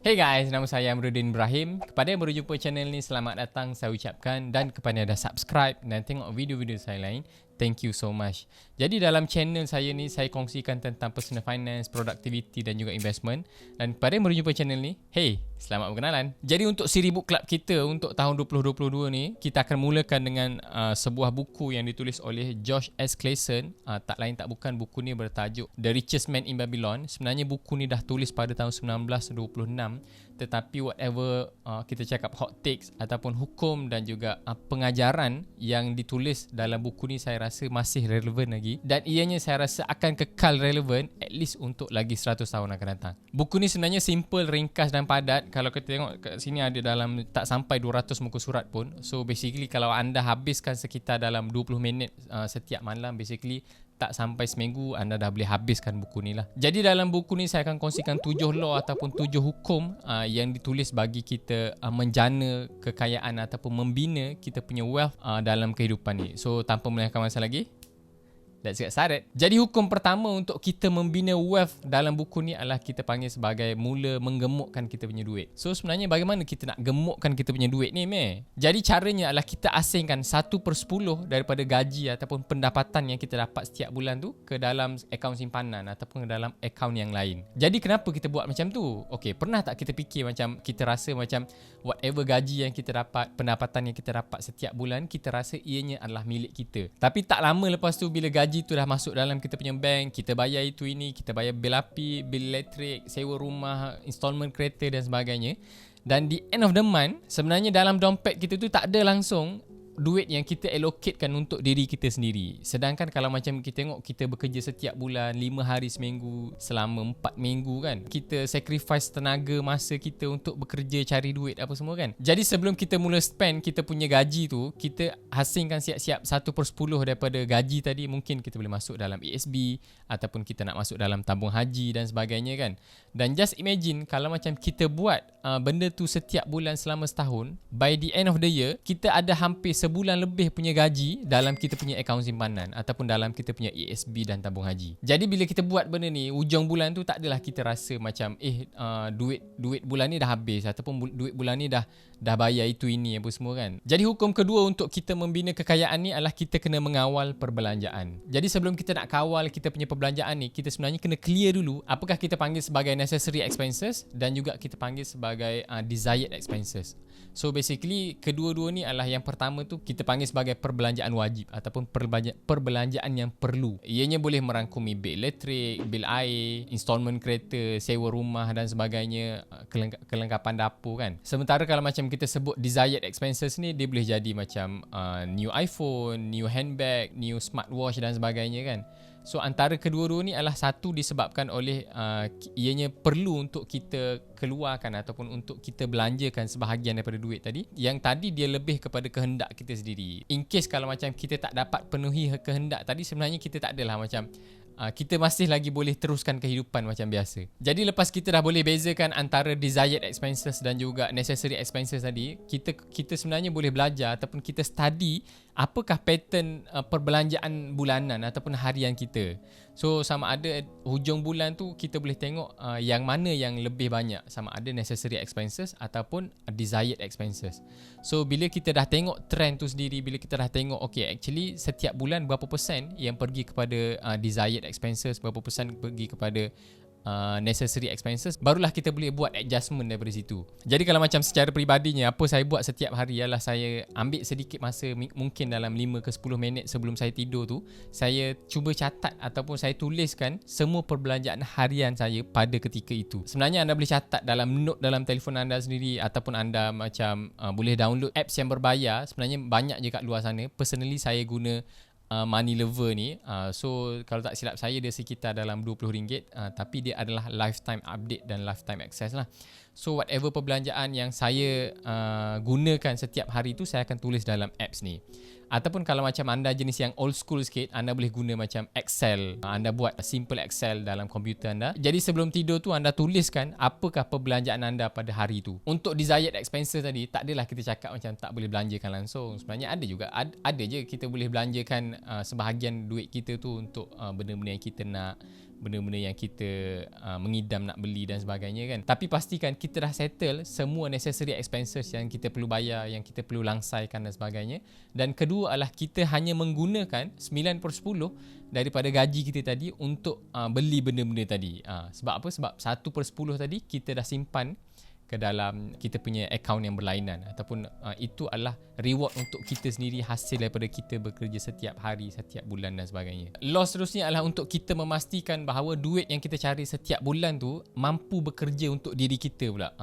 Hey guys, nama saya Amruddin Ibrahim. Kepada yang baru jumpa channel ni, selamat datang saya ucapkan. Dan kepada yang dah subscribe dan tengok video-video saya lain, thank you so much. Jadi dalam channel saya ni, saya kongsikan tentang personal finance, productivity dan juga investment. Dan kepada yang baru jumpa channel ni, hey, selamat berkenalan. Jadi untuk siri book club kita untuk tahun 2022 ni, kita akan mulakan dengan sebuah buku yang ditulis oleh Josh S. Clayson. Tak lain tak bukan, buku ni bertajuk The Richest Man in Babylon. Sebenarnya buku ni dah tulis pada tahun 1926, tetapi whatever kita cakap hot takes ataupun hukum dan juga pengajaran yang ditulis dalam buku ni, saya rasa masih relevan lagi, dan ianya saya rasa akan kekal relevan at least untuk lagi 100 tahun akan datang. Buku ni sebenarnya simple, ringkas dan padat. Kalau kita tengok kat sini ada dalam tak sampai 200 muka surat pun. So basically kalau anda habiskan sekitar dalam 20 minit setiap malam, basically tak sampai seminggu anda dah boleh habiskan buku ni lah. Jadi dalam buku ni saya akan kongsikan 7 law ataupun 7 hukum yang ditulis bagi kita menjana kekayaan ataupun membina kita punya wealth dalam kehidupan ni. So tanpa melengahkan masa lagi, let's get started. Jadi hukum pertama untuk kita membina wealth dalam buku ni adalah kita panggil sebagai mula menggemukkan kita punya duit. So sebenarnya bagaimana kita nak gemukkan kita punya duit ni, meh? Jadi caranya adalah kita asingkan 1/10 daripada gaji ataupun pendapatan yang kita dapat setiap bulan tu ke dalam akaun simpanan ataupun ke dalam akaun yang lain. Jadi kenapa kita buat macam tu? Okey, pernah tak kita fikir macam kita rasa macam whatever gaji yang kita dapat, pendapatan yang kita dapat setiap bulan, kita rasa ianya adalah milik kita. Tapi tak lama lepas tu bila gaji tu dah masuk dalam kita punya bank, kita bayar itu ini, kita bayar bil api, bil elektrik, sewa rumah, installment kereta dan sebagainya. Dan di end of the month, sebenarnya dalam dompet kita tu tak ada langsung duit yang kita allocatekan untuk diri kita sendiri. Sedangkan kalau macam kita tengok kita bekerja setiap bulan 5 hari seminggu selama 4 minggu kan, kita sacrifice tenaga masa kita untuk bekerja cari duit apa semua kan. Jadi sebelum kita mula spend kita punya gaji tu, kita asingkan siap-siap 1/10 daripada gaji tadi. Mungkin kita boleh masuk dalam ESB ataupun kita nak masuk dalam tabung haji dan sebagainya kan. Dan just imagine kalau macam kita buat benda tu setiap bulan selama setahun, by the end of the year kita ada hampir sebulan lebih punya gaji dalam kita punya akaun simpanan ataupun dalam kita punya ESB dan tabung haji. Jadi bila kita buat benda ni, hujung bulan tu tak adalah kita rasa macam duit bulan ni dah habis ataupun duit bulan ni dah bayar itu ini apa semua kan. Jadi hukum kedua untuk kita membina kekayaan ni adalah kita kena mengawal perbelanjaan. Jadi sebelum kita nak kawal kita punya perbelanjaan ni, kita sebenarnya kena clear dulu apakah kita panggil sebagai necessary expenses dan juga kita panggil sebagai desired expenses. So basically kedua-dua ni adalah, yang pertama tu kita panggil sebagai perbelanjaan wajib ataupun perbelanjaan yang perlu. Ianya boleh merangkumi bil elektrik, bil air, installment kereta, sewa rumah dan sebagainya, kelengkapan dapur kan. Sementara kalau macam kita sebut desired expenses ni, dia boleh jadi macam new iPhone, new handbag, new smartwatch dan sebagainya kan. So antara kedua-dua ni adalah satu disebabkan oleh ianya perlu untuk kita keluarkan ataupun untuk kita belanjakan sebahagian daripada duit tadi. Yang tadi dia lebih kepada kehendak kita sendiri. In case kalau macam kita tak dapat penuhi kehendak tadi, sebenarnya kita tak adalah macam kita masih lagi boleh teruskan kehidupan macam biasa. Jadi lepas kita dah boleh bezakan antara desired expenses dan juga necessary expenses tadi, kita sebenarnya boleh belajar ataupun kita study apakah pattern perbelanjaan bulanan ataupun harian kita. So sama ada hujung bulan tu kita boleh tengok yang mana yang lebih banyak, sama ada necessary expenses ataupun desired expenses. So bila kita dah tengok trend tu sendiri, bila kita dah tengok okay actually setiap bulan berapa persen yang pergi kepada desired expenses, berapa persen pergi kepada necessary expenses, barulah kita boleh buat adjustment daripada situ. Jadi kalau macam secara peribadinya, apa saya buat setiap hari ialah saya ambil sedikit masa, mungkin dalam 5 ke 10 minit sebelum saya tidur tu, saya cuba catat ataupun saya tuliskan semua perbelanjaan harian saya pada ketika itu. Sebenarnya anda boleh catat dalam note dalam telefon anda sendiri ataupun anda macam boleh download apps yang berbayar. Sebenarnya banyak je kat luar sana. Personally saya guna Money Lover ni. So kalau tak silap saya dia sekitar dalam RM20, tapi dia adalah lifetime update dan lifetime access lah. So whatever perbelanjaan yang saya gunakan setiap hari tu, saya akan tulis dalam apps ni. Ataupun kalau macam anda jenis yang old school sikit, anda boleh guna macam Excel. Anda buat simple Excel dalam komputer anda. Jadi sebelum tidur tu anda tuliskan apakah perbelanjaan anda pada hari tu. Untuk desired expenses tadi, tak adalah kita cakap macam tak boleh belanjakan langsung. Sebenarnya ada juga, ada je kita boleh belanjakan sebahagian duit kita tu untuk benda-benda yang kita nak. benda-benda yang kita mengidam nak beli dan sebagainya kan. Tapi pastikan kita dah settle semua necessary expenses yang kita perlu bayar, yang kita perlu langsaikan dan sebagainya. Dan kedua adalah kita hanya menggunakan 9/10 daripada gaji kita tadi untuk beli benda-benda tadi. Sebab apa? Sebab 1/10 tadi kita dah simpan ke dalam kita punya akaun yang berlainan, ataupun itu adalah reward untuk kita sendiri hasil daripada kita bekerja setiap hari, setiap bulan dan sebagainya. Loss seterusnya adalah untuk kita memastikan bahawa duit yang kita cari setiap bulan tu mampu bekerja untuk diri kita pula.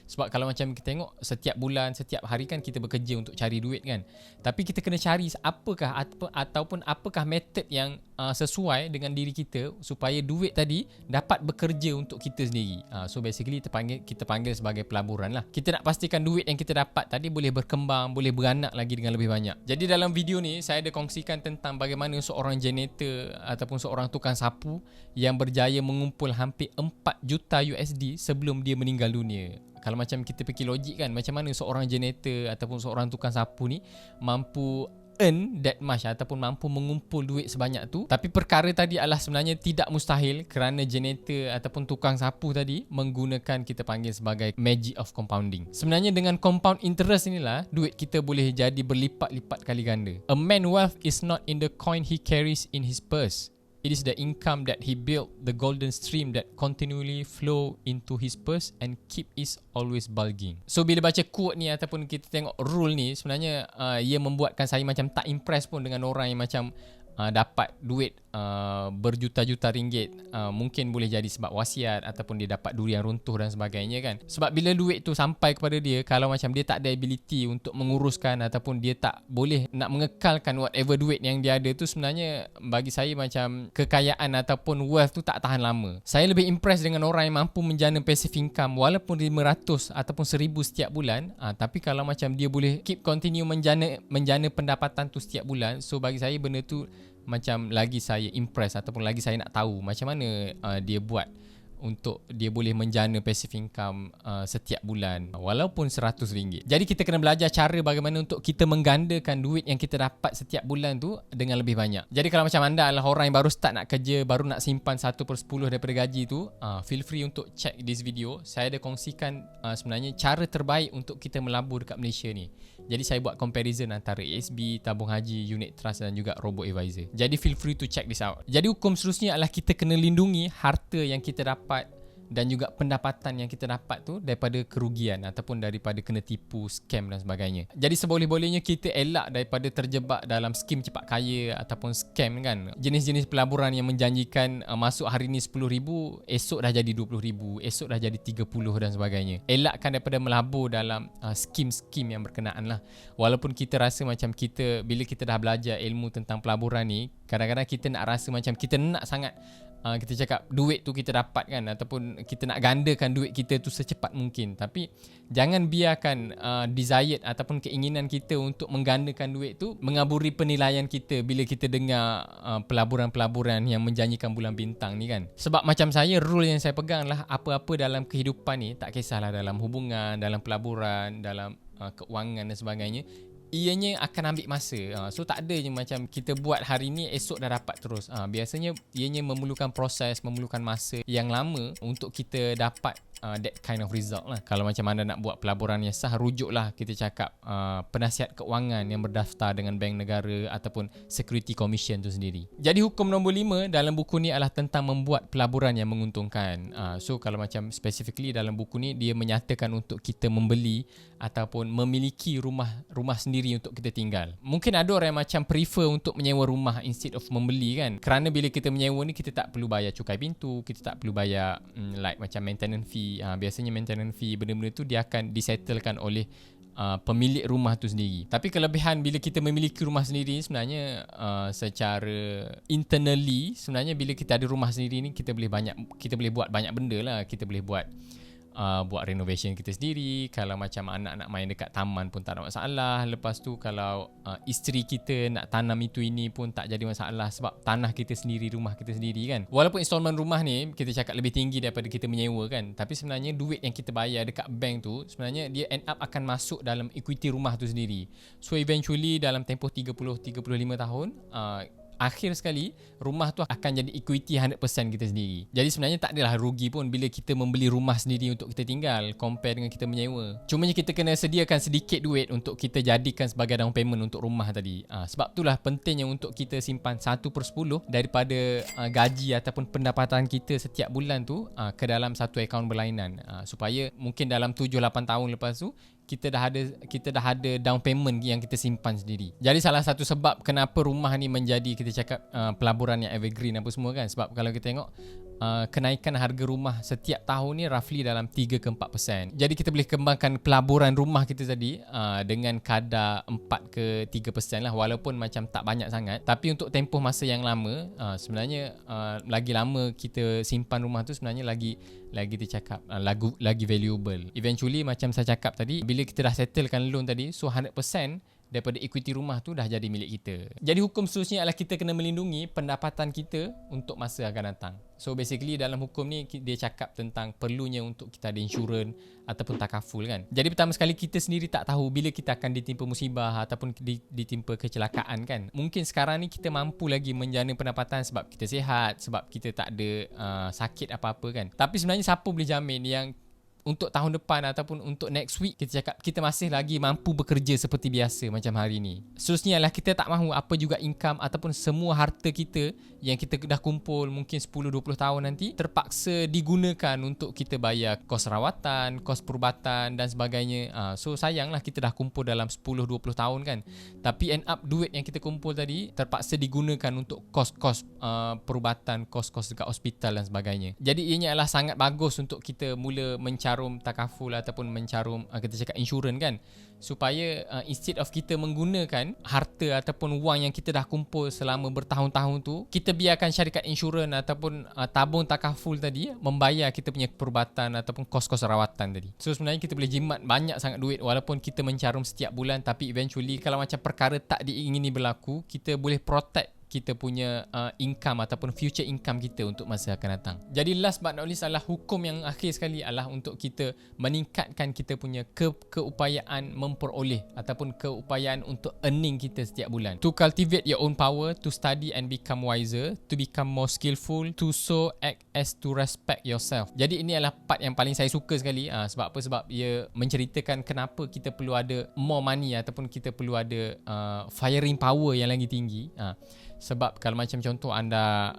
Sebab kalau macam kita tengok setiap bulan, setiap hari kan kita bekerja untuk cari duit kan. Tapi kita kena cari apakah method yang sesuai dengan diri kita supaya duit tadi dapat bekerja untuk kita sendiri. So basically kita panggil sebagai pelaburan lah. Kita nak pastikan duit yang kita dapat tadi boleh berkembang, boleh beranak lagi dengan lebih banyak. Jadi dalam video ni saya ada kongsikan tentang bagaimana seorang janitor ataupun seorang tukang sapu yang berjaya mengumpul hampir 4 juta USD sebelum dia meninggal dunia. Kalau macam kita fikir logik kan, macam mana seorang janitor ataupun seorang tukang sapu ni mampu earn that much ataupun mampu mengumpul duit sebanyak tu. Tapi perkara tadi adalah sebenarnya tidak mustahil kerana janitor ataupun tukang sapu tadi menggunakan kita panggil sebagai magic of compounding. Sebenarnya dengan compound interest inilah duit kita boleh jadi berlipat-lipat kali ganda. A man's wealth is not in the coin he carries in his purse. It is the income that he built, the golden stream that continually flow into his purse and keep is always bulging. So bila baca quote ni ataupun kita tengok rule ni, sebenarnya ia membuatkan saya macam tak impress pun dengan orang yang macam dapat duit berjuta-juta ringgit. Mungkin boleh jadi sebab wasiat ataupun dia dapat durian runtuh dan sebagainya kan. Sebab bila duit tu sampai kepada dia, kalau macam dia tak ada ability untuk menguruskan ataupun dia tak boleh nak mengekalkan whatever duit yang dia ada tu, sebenarnya bagi saya macam kekayaan ataupun wealth tu tak tahan lama. Saya lebih impress dengan orang yang mampu menjana passive income walaupun 500 ataupun 1000 setiap bulan. Tapi kalau macam dia boleh continue menjana pendapatan tu setiap bulan, so bagi saya benda tu macam lagi saya impress ataupun lagi saya nak tahu macam mana dia buat untuk dia boleh menjana passive income setiap bulan walaupun RM100. Jadi kita kena belajar cara bagaimana untuk kita menggandakan duit yang kita dapat setiap bulan tu dengan lebih banyak. Jadi kalau macam anda adalah orang yang baru start nak kerja, baru nak simpan 1/10 daripada gaji tu, feel free untuk check this video. Saya ada kongsikan sebenarnya cara terbaik untuk kita melabur dekat Malaysia ni. Jadi saya buat comparison antara ASB, tabung haji, unit trust dan juga robo advisor. Jadi feel free to check this out. Jadi hukum seterusnya adalah kita kena lindungi harta yang kita dapat dan juga pendapatan yang kita dapat tu daripada kerugian ataupun daripada kena tipu, scam dan sebagainya. Jadi seboleh-bolehnya kita elak daripada terjebak dalam skim cepat kaya ataupun scam kan. Jenis-jenis pelaburan yang menjanjikan masuk hari ni 10,000, esok dah jadi 20,000, esok dah jadi 30 dan sebagainya. Elakkan daripada melabur dalam skim-skim yang berkenaan lah. Walaupun kita rasa macam kita, bila kita dah belajar ilmu tentang pelaburan ni, kadang-kadang kita nak rasa macam kita nak sangat kita cakap duit tu kita dapat kan, ataupun kita nak gandakan duit kita tu secepat mungkin. Tapi jangan biarkan desired ataupun keinginan kita untuk menggandakan duit tu mengaburi penilaian kita bila kita dengar pelaburan-pelaburan yang menjanjikan bulan bintang ni kan. Sebab macam saya, rule yang saya pegang lah, apa-apa dalam kehidupan ni, tak kisahlah dalam hubungan, dalam pelaburan, dalam keuangan dan sebagainya, ianya akan ambil masa. So tak ada je macam kita buat hari ni esok dah dapat terus. Biasanya ianya memerlukan proses, memerlukan masa yang lama untuk kita dapat that kind of result lah. Kalau macam anda nak buat pelaburan yang sah, rujuklah kita cakap penasihat keuangan yang berdaftar dengan bank negara ataupun security commission tu sendiri. Jadi hukum nombor 5 dalam buku ni adalah tentang membuat pelaburan yang menguntungkan. So kalau macam specifically dalam buku ni, dia menyatakan untuk kita membeli ataupun memiliki rumah sendiri untuk kita tinggal. Mungkin ada orang yang macam prefer untuk menyewa rumah instead of membeli kan. Kerana bila kita menyewa ni, kita tak perlu bayar cukai pintu, kita tak perlu bayar like macam maintenance fee. Biasanya maintenance fee, benda-benda tu dia akan disettlekan oleh pemilik rumah tu sendiri. Tapi kelebihan bila kita memiliki rumah sendiri sebenarnya secara internally, sebenarnya bila kita ada rumah sendiri ni, kita boleh buat banyak benda lah. Kita boleh buat renovation kita sendiri. Kalau macam anak nak main dekat taman pun tak ada masalah. Lepas tu kalau isteri kita nak tanam itu ini pun tak jadi masalah, sebab tanah kita sendiri, rumah kita sendiri kan. Walaupun installment rumah ni kita cakap lebih tinggi daripada kita menyewa kan, tapi sebenarnya duit yang kita bayar dekat bank tu, sebenarnya dia end up akan masuk dalam equity rumah tu sendiri. So eventually dalam tempoh 30-35 tahun akhir sekali rumah tu akan jadi equity 100% kita sendiri. Jadi sebenarnya tak adalah rugi pun bila kita membeli rumah sendiri untuk kita tinggal compare dengan kita menyewa. Cumanya kita kena sediakan sedikit duit untuk kita jadikan sebagai down payment untuk rumah tadi. Sebab itulah pentingnya untuk kita simpan 1/10 daripada gaji ataupun pendapatan kita setiap bulan tu ke dalam satu akaun berlainan, supaya mungkin dalam 7-8 tahun lepas tu kita dah ada down payment yang kita simpan sendiri. Jadi salah satu sebab kenapa rumah ni menjadi, kita cakap pelaburan yang evergreen apa semua kan, sebab kalau kita tengok kenaikan harga rumah setiap tahun ni roughly dalam 3 ke 4%. Jadi kita boleh kembangkan pelaburan rumah kita tadi dengan kadar 4 ke 3% lah, walaupun macam tak banyak sangat, tapi untuk tempoh masa yang lama, sebenarnya lagi lama kita simpan rumah tu sebenarnya lagi kita cakap lagi valuable. Eventually macam saya cakap tadi, bila kita dah settlekan loan tadi, so 100% daripada equity rumah tu dah jadi milik kita. Jadi hukum seterusnya adalah kita kena melindungi pendapatan kita untuk masa akan datang. So basically dalam hukum ni dia cakap tentang perlunya untuk kita ada insurans ataupun takaful kan. Jadi pertama sekali kita sendiri tak tahu bila kita akan ditimpa musibah ataupun ditimpa kecelakaan kan. Mungkin sekarang ni kita mampu lagi menjana pendapatan sebab kita sihat, sebab kita tak ada sakit apa-apa kan. Tapi sebenarnya siapa boleh jamin yang untuk tahun depan ataupun untuk next week kita cakap kita masih lagi mampu bekerja seperti biasa macam hari ni. Seterusnya adalah kita tak mahu apa juga income ataupun semua harta kita yang kita dah kumpul mungkin 10-20 tahun nanti terpaksa digunakan untuk kita bayar kos rawatan, kos perubatan dan sebagainya. So sayanglah kita dah kumpul dalam 10-20 tahun kan, tapi end up duit yang kita kumpul tadi terpaksa digunakan untuk kos-kos perubatan, kos-kos dekat hospital dan sebagainya. Jadi ianya adalah sangat bagus untuk kita mula mencarum takaful ataupun mencarum kita cakap insurans kan, supaya instead of kita menggunakan harta ataupun wang yang kita dah kumpul selama bertahun-tahun tu, kita biarkan syarikat insurans ataupun tabung takaful tadi membayar kita punya perubatan ataupun kos-kos rawatan tadi. So sebenarnya kita boleh jimat banyak sangat duit walaupun kita mencarum setiap bulan, tapi eventually kalau macam perkara tak diingini berlaku, kita boleh protect kita punya income ataupun future income kita untuk masa akan datang. Jadi last but not least adalah hukum yang akhir sekali adalah untuk kita meningkatkan kita punya keupayaan memperoleh ataupun keupayaan untuk earning kita setiap bulan. To cultivate your own power, to study and become wiser, to become more skillful, to so act as to respect yourself. Jadi ini adalah part yang paling saya suka sekali. Sebab apa? Sebab ia menceritakan kenapa kita perlu ada more money ataupun kita perlu ada firing power yang lagi tinggi. Sebab kalau macam contoh anda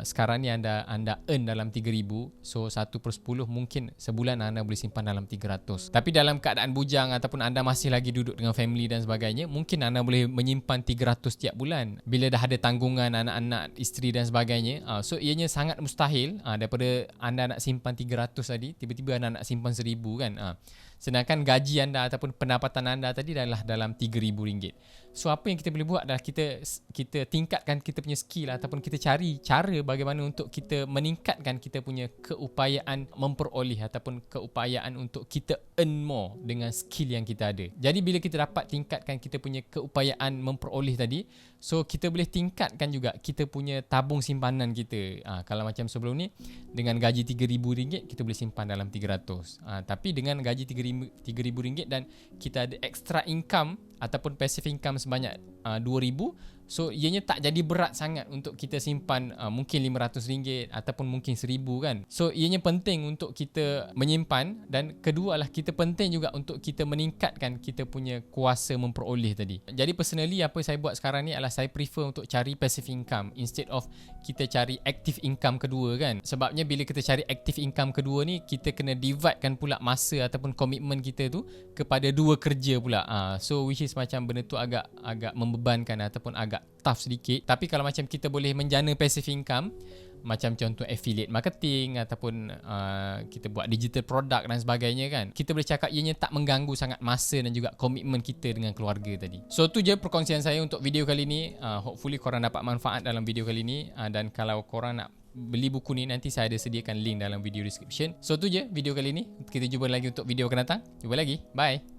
sekarang ni anda earn dalam 3,000, so 1/10 mungkin sebulan anda boleh simpan dalam 300. Tapi dalam keadaan bujang ataupun anda masih lagi duduk dengan family dan sebagainya, mungkin anda boleh menyimpan 300 tiap bulan. Bila dah ada tanggungan anak-anak, isteri dan sebagainya, so ianya sangat mustahil daripada anda nak simpan 300 tadi, tiba-tiba anda nak simpan 1,000 kan. Sedangkan gaji anda ataupun pendapatan anda tadi adalah dalam RM3,000. So apa yang kita boleh buat adalah kita tingkatkan kita punya skill ataupun kita cari cara bagaimana untuk kita meningkatkan kita punya keupayaan memperoleh ataupun keupayaan untuk kita earn more dengan skill yang kita ada. Jadi bila kita dapat tingkatkan kita punya keupayaan memperoleh tadi, so kita boleh tingkatkan juga kita punya tabung simpanan kita. Kalau macam sebelum ni dengan gaji RM3,000 kita boleh simpan dalam 300. Tapi dengan gaji RM3,000 dan kita ada extra income ataupun passive income sebanyak 2,000, so ianya tak jadi berat sangat untuk kita simpan mungkin RM500 ataupun mungkin RM1,000 kan. So ianya penting untuk kita menyimpan, dan kedua adalah kita penting juga untuk kita meningkatkan kita punya kuasa memperoleh tadi. Jadi personally apa saya buat sekarang ni adalah saya prefer untuk cari passive income instead of kita cari active income kedua kan. Sebabnya bila kita cari active income kedua ni, kita kena divide kan pula masa ataupun komitmen kita tu kepada dua kerja pula. So which is macam benda tu agak membebankan ataupun agak tough sedikit. Tapi kalau macam kita boleh menjana passive income, macam contoh affiliate marketing ataupun kita buat digital product dan sebagainya kan, kita boleh cakap ianya tak mengganggu sangat masa dan juga komitmen kita dengan keluarga tadi. So tu je perkongsian saya untuk video kali ni. Hopefully korang dapat manfaat dalam video kali ni, dan kalau korang nak beli buku ni, nanti saya ada sediakan link dalam video description. So tu je video kali ni. Kita jumpa lagi untuk video akan datang. Jumpa lagi. Bye.